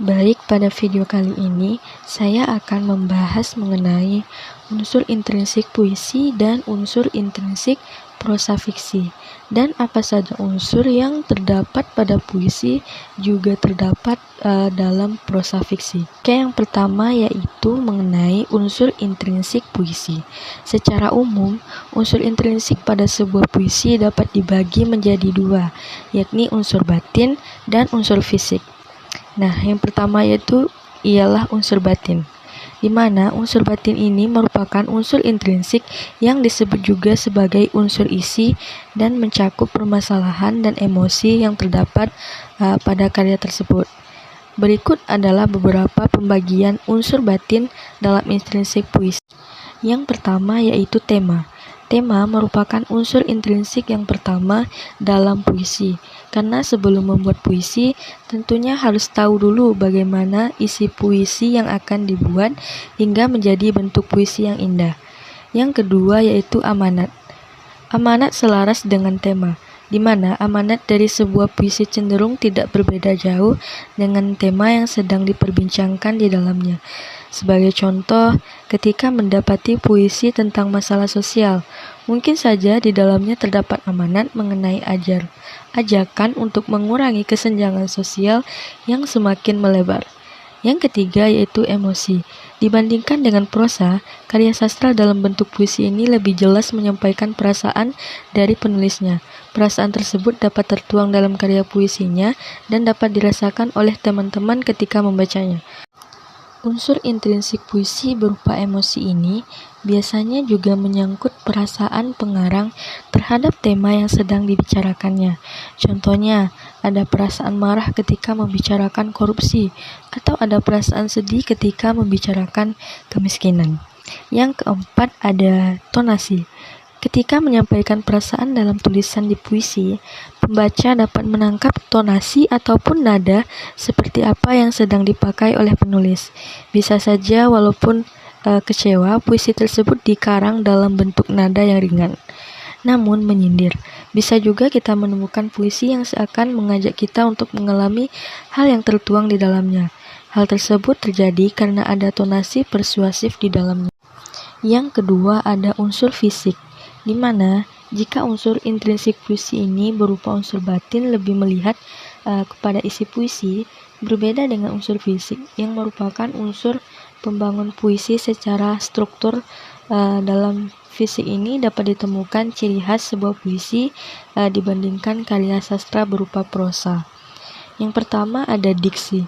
Baik, pada video kali ini saya akan membahas mengenai unsur intrinsik puisi dan unsur intrinsik prosa fiksi, dan apa saja unsur yang terdapat pada puisi juga terdapat dalam prosa fiksi. Oke, yang pertama yaitu mengenai unsur intrinsik puisi. Secara umum, unsur intrinsik pada sebuah puisi dapat dibagi menjadi dua, yakni unsur batin dan unsur fisik. Nah, yang pertama ialah unsur batin, di mana unsur batin ini merupakan unsur intrinsik yang disebut juga sebagai unsur isi dan mencakup permasalahan dan emosi yang terdapat pada karya tersebut. Berikut adalah beberapa pembagian unsur batin dalam intrinsik puisi. Yang pertama yaitu tema. Tema merupakan unsur intrinsik yang pertama dalam puisi, karena sebelum membuat puisi tentunya harus tahu dulu bagaimana isi puisi yang akan dibuat hingga menjadi bentuk puisi yang indah. Yang kedua yaitu amanat. Amanat selaras dengan tema, di mana amanat dari sebuah puisi cenderung tidak berbeda jauh dengan tema yang sedang diperbincangkan di dalamnya. Sebagai contoh, ketika mendapati puisi tentang masalah sosial, mungkin saja di dalamnya terdapat amanat mengenai ajakan untuk mengurangi kesenjangan sosial yang semakin melebar. Yang ketiga yaitu emosi. Dibandingkan dengan prosa, karya sastra dalam bentuk puisi ini lebih jelas menyampaikan perasaan dari penulisnya. Perasaan tersebut dapat tertuang dalam karya puisinya dan dapat dirasakan oleh teman-teman ketika membacanya. Unsur intrinsik puisi berupa emosi ini biasanya juga menyangkut perasaan pengarang terhadap tema yang sedang dibicarakannya. Contohnya, ada perasaan marah ketika membicarakan korupsi, atau ada perasaan sedih ketika membicarakan kemiskinan. Yang keempat ada tonasi. Ketika menyampaikan perasaan dalam tulisan di puisi, pembaca dapat menangkap tonasi ataupun nada seperti apa yang sedang dipakai oleh penulis. Bisa saja walaupun kecewa, puisi tersebut dikarang dalam bentuk nada yang ringan, namun menyindir. Bisa juga kita menemukan puisi yang seakan mengajak kita untuk mengalami hal yang tertuang di dalamnya. Hal tersebut terjadi karena ada tonasi persuasif di dalamnya. Yang kedua ada unsur fisik, di mana jika unsur intrinsik puisi ini berupa unsur batin lebih melihat kepada isi puisi, berbeda dengan unsur fisik yang merupakan unsur pembangun puisi secara struktur. Dalam fisik ini dapat ditemukan ciri khas sebuah puisi dibandingkan karya sastra berupa prosa. Yang pertama ada diksi.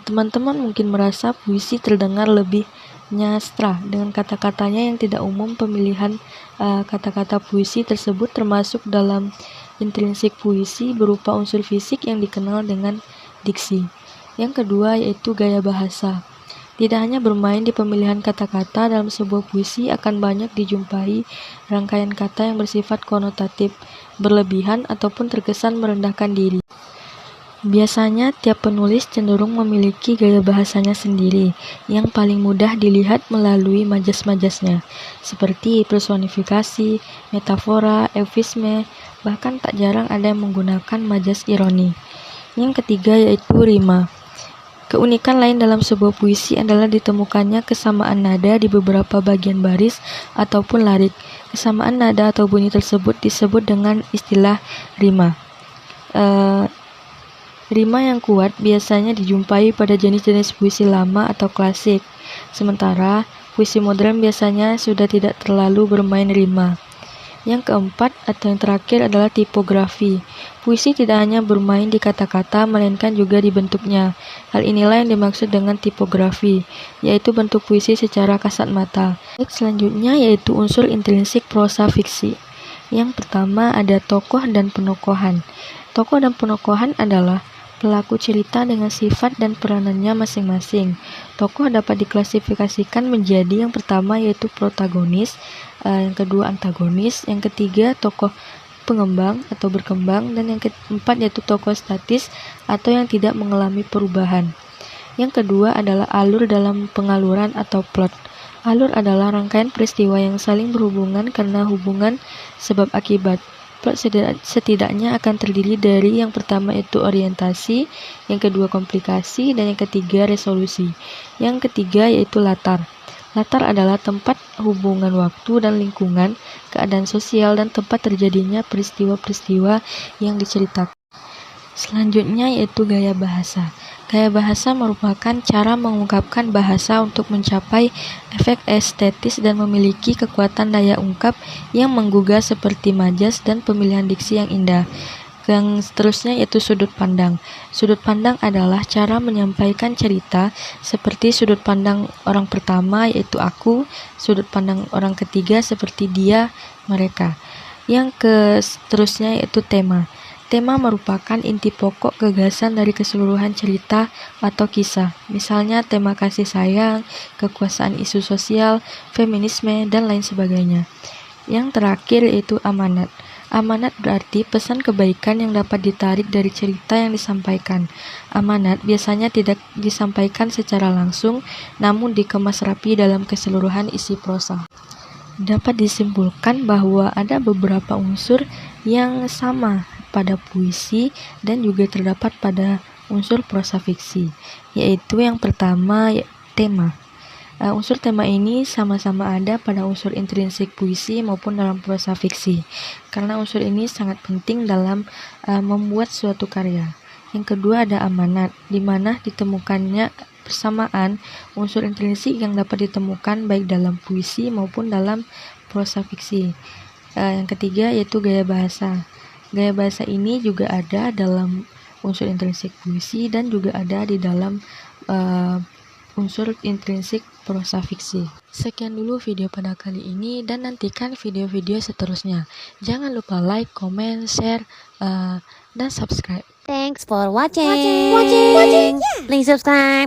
Teman-teman mungkin merasa puisi terdengar lebih nyastra dengan kata-katanya yang tidak umum. Pemilihan kata-kata puisi tersebut termasuk dalam intrinsik puisi berupa unsur fisik yang dikenal dengan diksi. Yang kedua yaitu gaya bahasa. Tidak hanya bermain di pemilihan kata-kata, dalam sebuah puisi akan banyak dijumpai rangkaian kata yang bersifat konotatif, berlebihan ataupun terkesan merendahkan diri. Biasanya tiap penulis cenderung memiliki gaya bahasanya sendiri yang paling mudah dilihat melalui majas-majasnya, seperti personifikasi, metafora, eufisme, bahkan tak jarang ada yang menggunakan majas ironi. Yang ketiga yaitu rima. Keunikan lain dalam sebuah puisi adalah ditemukannya kesamaan nada di beberapa bagian baris ataupun larik. Kesamaan nada atau bunyi tersebut disebut dengan istilah rima. Rima yang kuat biasanya dijumpai pada jenis-jenis puisi lama atau klasik, sementara puisi modern biasanya sudah tidak terlalu bermain rima. Yang keempat atau yang terakhir adalah tipografi. Puisi tidak hanya bermain di kata-kata, melainkan juga di bentuknya. Hal inilah yang dimaksud dengan tipografi, yaitu bentuk puisi secara kasat mata. Selanjutnya yaitu unsur intrinsik prosa fiksi. Yang pertama ada tokoh dan penokohan. Tokoh dan penokohan adalah pelaku cerita dengan sifat dan peranannya masing-masing. Tokoh dapat diklasifikasikan menjadi yang pertama yaitu protagonis, yang kedua antagonis, yang ketiga tokoh pengembang atau berkembang, dan yang keempat yaitu tokoh statis atau yang tidak mengalami perubahan. Yang kedua adalah alur dalam pengaluran atau plot. Alur adalah rangkaian peristiwa yang saling berhubungan karena hubungan sebab akibat. Plot setidaknya akan terdiri dari yang pertama itu orientasi, yang kedua komplikasi, dan yang ketiga resolusi. Yang ketiga yaitu latar. Latar adalah tempat, hubungan waktu dan lingkungan, keadaan sosial, dan tempat terjadinya peristiwa-peristiwa yang diceritakan. Selanjutnya yaitu gaya bahasa. Gaya bahasa merupakan cara mengungkapkan bahasa untuk mencapai efek estetis dan memiliki kekuatan daya ungkap yang menggugah seperti majas dan pemilihan diksi yang indah. Yang seterusnya yaitu sudut pandang. Sudut pandang adalah cara menyampaikan cerita seperti sudut pandang orang pertama yaitu aku, sudut pandang orang ketiga seperti dia, mereka. Yang seterusnya yaitu tema. Tema merupakan inti pokok gagasan dari keseluruhan cerita atau kisah. Misalnya tema kasih sayang, kekuasaan isu sosial, feminisme, dan lain sebagainya. Yang terakhir yaitu amanat. Amanat berarti pesan kebaikan yang dapat ditarik dari cerita yang disampaikan. Amanat biasanya tidak disampaikan secara langsung, namun dikemas rapi dalam keseluruhan isi prosa. Dapat disimpulkan bahwa ada beberapa unsur yang sama pada puisi dan juga terdapat pada unsur prosa fiksi, yaitu yang pertama tema. Unsur tema ini sama-sama ada pada unsur intrinsik puisi maupun dalam prosa fiksi, karena unsur ini sangat penting dalam membuat suatu karya. Yang kedua ada amanat, di mana ditemukannya persamaan unsur intrinsik yang dapat ditemukan baik dalam puisi maupun dalam prosa fiksi. Yang ketiga yaitu gaya bahasa. Gaya bahasa ini juga ada dalam unsur intrinsik puisi dan juga ada di dalam unsur intrinsik prosa fiksi. Sekian dulu video pada kali ini dan nantikan video-video seterusnya. Jangan lupa like, comment, share, dan subscribe. Thanks for watching. Please subscribe.